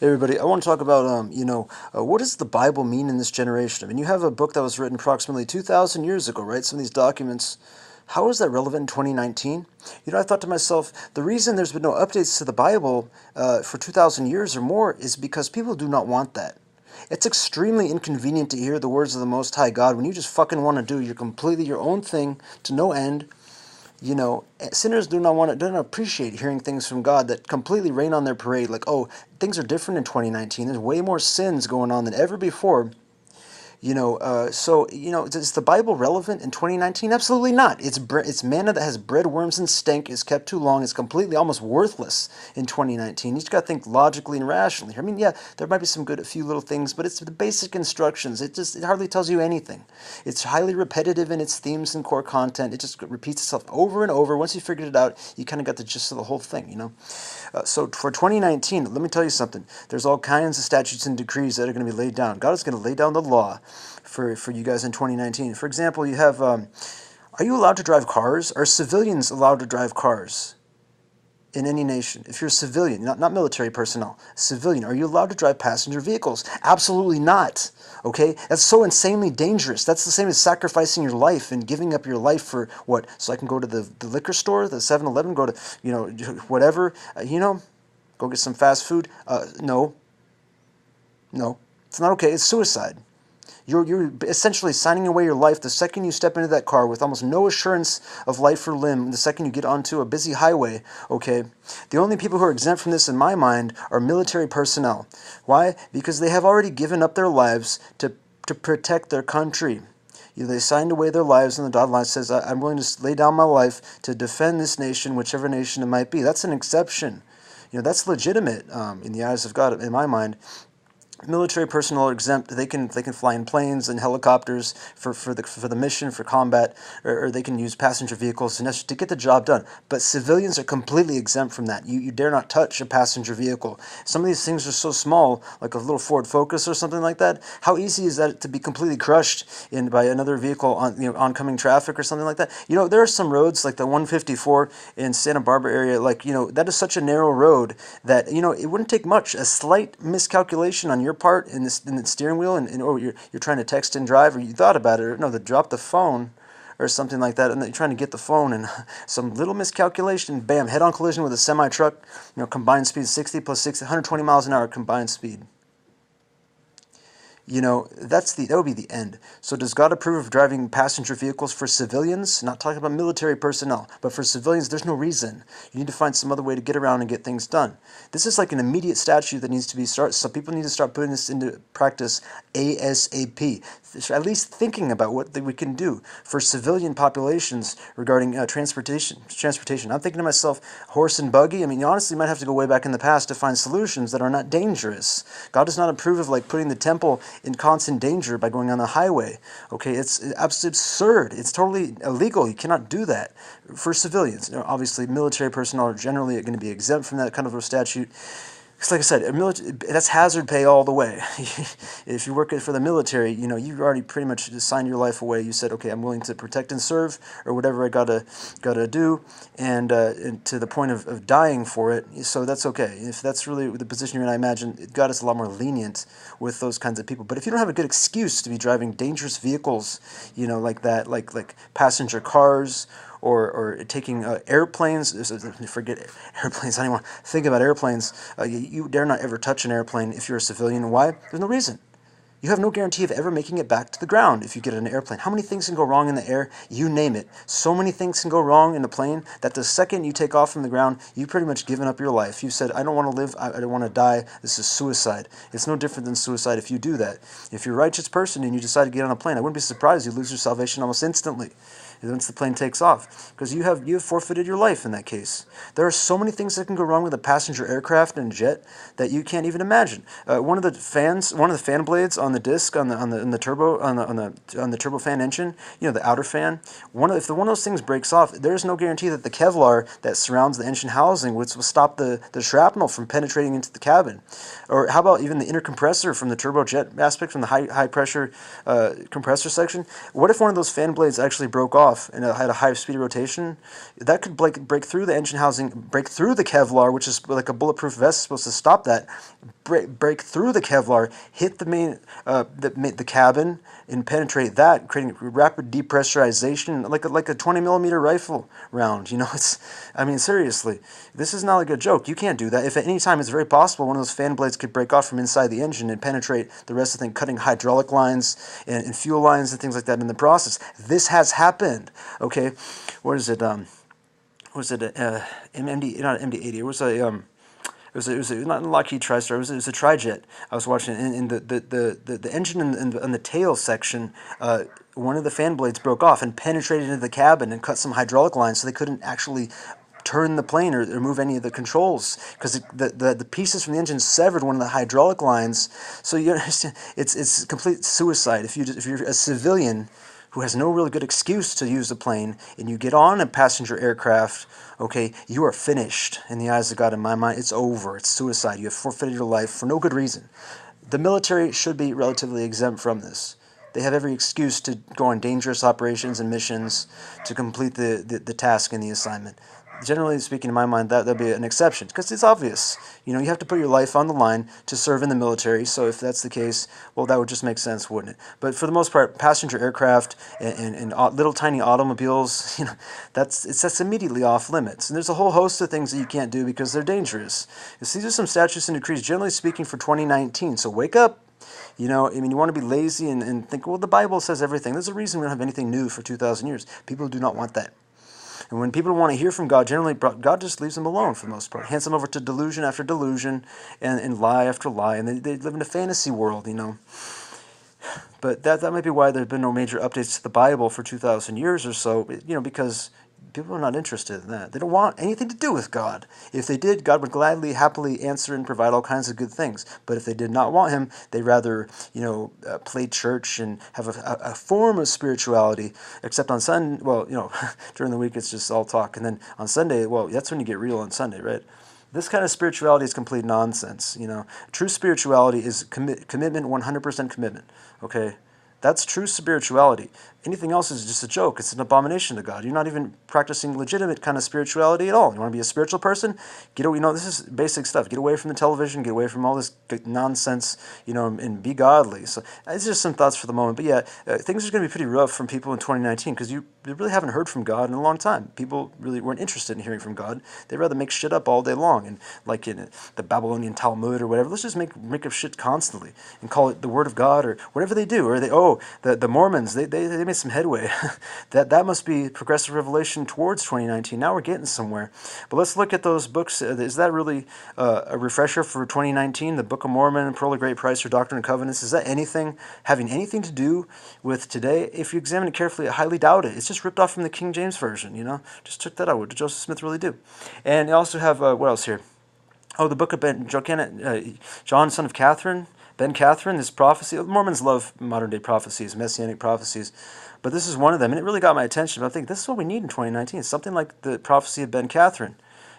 Hey everybody, I want to talk about, what does the Bible mean in this generation? I mean, you have a book that was written approximately 2,000 years ago, right? Some of these documents, how is that relevant in 2019? I thought to myself, the reason there's been no updates to the Bible for 2,000 years or more is because people do not want that. It's extremely inconvenient to hear the words of the Most High God when you just fucking want to do completely your own thing to no end. Sinners don't appreciate hearing things from God that completely rain on their parade. Like, oh, things are different in 2019. There's way more sins going on than ever before. Is the Bible relevant in 2019? Absolutely not. It's manna that has bread, worms, and stink, is kept too long, is completely almost worthless in 2019. You just got to think logically and rationally. I mean, yeah, there might be a few little things, but it's the basic instructions. It hardly tells you anything. It's highly repetitive in its themes and core content. It just repeats itself over and over. Once you figured it out, you kind of got the gist of the whole thing. So for 2019, let me tell you something. There's all kinds of statutes and decrees that are going to be laid down. God is going to lay down the law for you guys in 2019. For example, you have, are you allowed to drive cars? Are civilians allowed to drive cars in any nation? If you're a civilian, not military personnel, civilian, are you allowed to drive passenger vehicles? Absolutely not. Okay? That's so insanely dangerous. That's the same as sacrificing your life and giving up your life for what? So I can go to the liquor store, the 7-Eleven, go to, whatever, go get some fast food? No. No. It's not okay. It's suicide. You're essentially signing away your life the second you step into that car with almost no assurance of life or limb the second you get onto a busy highway, okay? The only people who are exempt from this, in my mind, are military personnel. Why? Because they have already given up their lives to protect their country. They signed away their lives, and the dotted line says, I'm willing to lay down my life to defend this nation, whichever nation it might be. That's an exception. That's legitimate in the eyes of God, in my mind. Military personnel are exempt. They can fly in planes and helicopters for the mission, for combat, or they can use passenger vehicles to get the job done. But civilians are completely exempt from that. You dare not touch a passenger vehicle. Some of these things are so small, like a little Ford Focus or something like that. How easy is that to be completely crushed by another vehicle on oncoming traffic or something like that? There are some roads like the 154 in Santa Barbara area. That is such a narrow road that it wouldn't take much. A slight miscalculation on your part in the steering wheel, and you're trying to text and drive, or you thought about it, or no, drop the phone or something like that, and you're trying to get the phone, and some little miscalculation, bam, head-on collision with a semi-truck, combined speed 60 plus 60, 120 miles an hour combined speed. That would be the end. So does God approve of driving passenger vehicles for civilians? Not talking about military personnel, but for civilians, there's no reason. You need to find some other way to get around and get things done. This is like an immediate statute that needs to be started. So people need to start putting this into practice ASAP. At least thinking about what we can do for civilian populations regarding transportation. I'm thinking to myself, horse and buggy. I mean, you honestly might have to go way back in the past to find solutions that are not dangerous. God does not approve of putting the temple in constant danger by going on the highway. Okay, it's absolutely absurd. It's totally illegal. You cannot do that for civilians. Obviously, military personnel are generally going to be exempt from that kind of a statute. Because like I said, that's hazard pay all the way. If you work for the military, you've already pretty much signed your life away. You said, okay, I'm willing to protect and serve, or whatever I gotta do, and to the point of dying for it. So that's okay. If that's really the position you're in, I imagine God is a lot more lenient with those kinds of people. But if you don't have a good excuse to be driving dangerous vehicles, like that, like passenger cars, or taking airplanes. Forget airplanes. I don't even want to think about airplanes. You dare not ever touch an airplane if you're a civilian. Why? There's no reason. You have no guarantee of ever making it back to the ground if you get in an airplane. How many things can go wrong in the air? You name it. So many things can go wrong in a plane that the second you take off from the ground, you've pretty much given up your life. You said, I don't want to live, I don't want to die. This is suicide. It's no different than suicide if you do that. If you're a righteous person and you decide to get on a plane, I wouldn't be surprised you lose your salvation almost instantly once the plane takes off, because you have forfeited your life in that case. There are so many things that can go wrong with a passenger aircraft and jet that you can't even imagine. One of the fan blades on the disc on the turbofan engine, the outer fan, if one of those things breaks off, there's no guarantee that the Kevlar that surrounds the engine housing will stop the shrapnel from penetrating into the cabin. Or how about even the intercompressor from the turbojet aspect, from the high pressure compressor section? What if one of those fan blades actually broke off and it had a high speed rotation? That could break through the engine housing, break through the Kevlar, which is like a bulletproof vest supposed to stop that, break through the Kevlar, hit the main the cabin, and penetrate that, creating rapid depressurization, like a 20 millimeter rifle round. It's, I mean, seriously, this is not like a joke. You can't do that. If at any time it's very possible, one of those fan blades could break off from inside the engine and penetrate the rest of the thing, cutting hydraulic lines and fuel lines and things like that in the process. This has happened. Okay, what is it? Was it MD? Not MD-80. It was a not a Lockheed TriStar. It was a Trijet. I was watching, and the engine in the tail section, one of the fan blades broke off and penetrated into the cabin and cut some hydraulic lines, so they couldn't actually turn the plane or move any of the controls because the pieces from the engine severed one of the hydraulic lines. So you understand, it's complete suicide if you're a civilian who has no really good excuse to use a plane, and you get on a passenger aircraft, okay, you are finished in the eyes of God. In my mind, it's over. It's suicide. You have forfeited your life for no good reason. The military should be relatively exempt from this. They have every excuse to go on dangerous operations and missions to complete the task and the assignment. Generally speaking, in my mind, that'd be an exception because it's obvious. You have to put your life on the line to serve in the military. So if that's the case, well, that would just make sense, wouldn't it? But for the most part, passenger aircraft and little tiny automobiles, that's immediately off limits. And there's a whole host of things that you can't do because they're dangerous. These are some statutes and decrees, generally speaking, for 2019. So wake up. I mean, you want to be lazy and think, well, the Bible says everything. There's a reason we don't have anything new for 2,000 years. People do not want that. And when people want to hear from God, generally God just leaves them alone for the most part. Hands them over to delusion after delusion and lie after lie. And they live in a fantasy world, But that might be why there have been no major updates to the Bible for 2,000 years or so, because people are not interested in that. They don't want anything to do with God. If they did, God would gladly, happily answer and provide all kinds of good things. But if they did not want him, they'd rather, play church and have a form of spirituality, except on Sunday, well, during the week it's just all talk. And then on Sunday, well, that's when you get real on Sunday, right? This kind of spirituality is complete nonsense, True spirituality is commitment, 100% commitment, okay? That's true spirituality. Anything else is just a joke. It's an abomination to God. You're not even practicing legitimate kind of spirituality at all. You want to be a spiritual person? Get away. This is basic stuff. Get away from the television. Get away from all this nonsense. And be godly. So it's just some thoughts for the moment. But yeah, things are going to be pretty rough from people in 2019 because you really haven't heard from God in a long time. People really weren't interested in hearing from God. They'd rather make shit up all day long, and like in the Babylonian Talmud or whatever. Let's just make up shit constantly and call it the Word of God or whatever they do. Or the Mormons, they made some headway. that must be progressive revelation towards 2019. Now we're getting somewhere. But let's look at those books. Is that really a refresher for 2019? The Book of Mormon, Pearl of Great Price, or Doctrine and Covenants? Is that having anything to do with today? If you examine it carefully, I highly doubt it. It's just ripped off from the King James Version, Just took that out. What did Joseph Smith really do? And you also have, what else here? Oh, the book of John, son of Catherine, Ben Catherine, this prophecy. Mormons love modern-day prophecies, messianic prophecies. But this is one of them, and it really got my attention. But I think this is what we need in 2019. Something like the prophecy of Ben Catherine.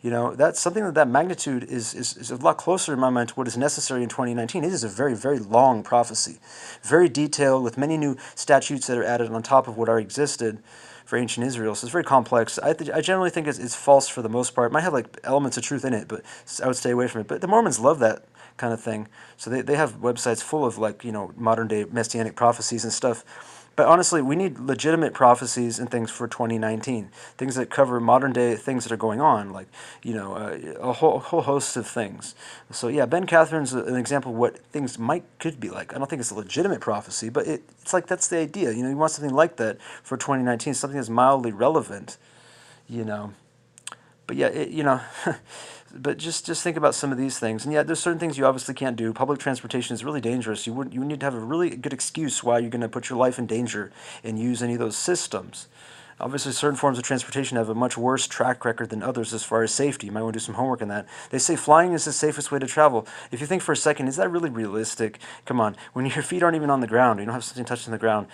That's something that magnitude is a lot closer in my mind to what is necessary in 2019. It is a very, very long prophecy. Very detailed, with many new statutes that are added on top of what already existed for ancient Israel. So it's very complex. I generally think it's false for the most part. It might have like elements of truth in it, but I would stay away from it. But the Mormons love that kind of thing. So they have websites full of modern day messianic prophecies and stuff. But honestly, we need legitimate prophecies and things for 2019. Things that cover modern day things that are going on, like, a whole host of things. So yeah, Ben Catherine's an example of what things could be like. I don't think it's a legitimate prophecy, but it's like that's the idea. You want something like that for 2019, something that's mildly relevant, But yeah, but just think about some of these things. And yeah, there's certain things you obviously can't do. Public transportation is really dangerous. You need to have a really good excuse why you're going to put your life in danger and use any of those systems. Obviously, certain forms of transportation have a much worse track record than others as far as safety. You might want to do some homework on that. They say flying is the safest way to travel. If you think for a second, is that really realistic? Come on, when your feet aren't even on the ground, you don't have something touching the ground.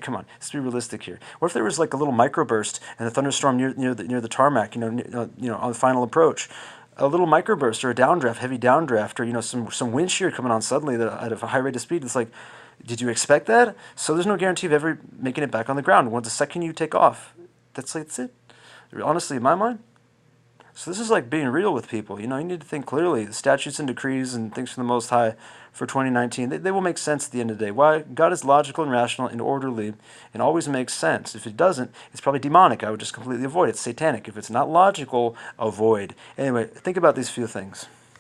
Come on, let's be realistic here. What if there was like a little microburst and a thunderstorm near the tarmac, on the final approach? A little microburst or a downdraft, heavy downdraft, or some wind shear coming on suddenly at a high rate of speed. It's like, did you expect that? So there's no guarantee of ever making it back on the ground. Once the second you take off, that's it. Honestly, in my mind, So this is like being real with people. You need to think clearly. The statutes and decrees and things from the Most High for 2019, they will make sense at the end of the day. Why? God is logical and rational and orderly and always makes sense. If it doesn't, it's probably demonic. I would just completely avoid it. It's satanic. If it's not logical, avoid. Anyway, think about these few things.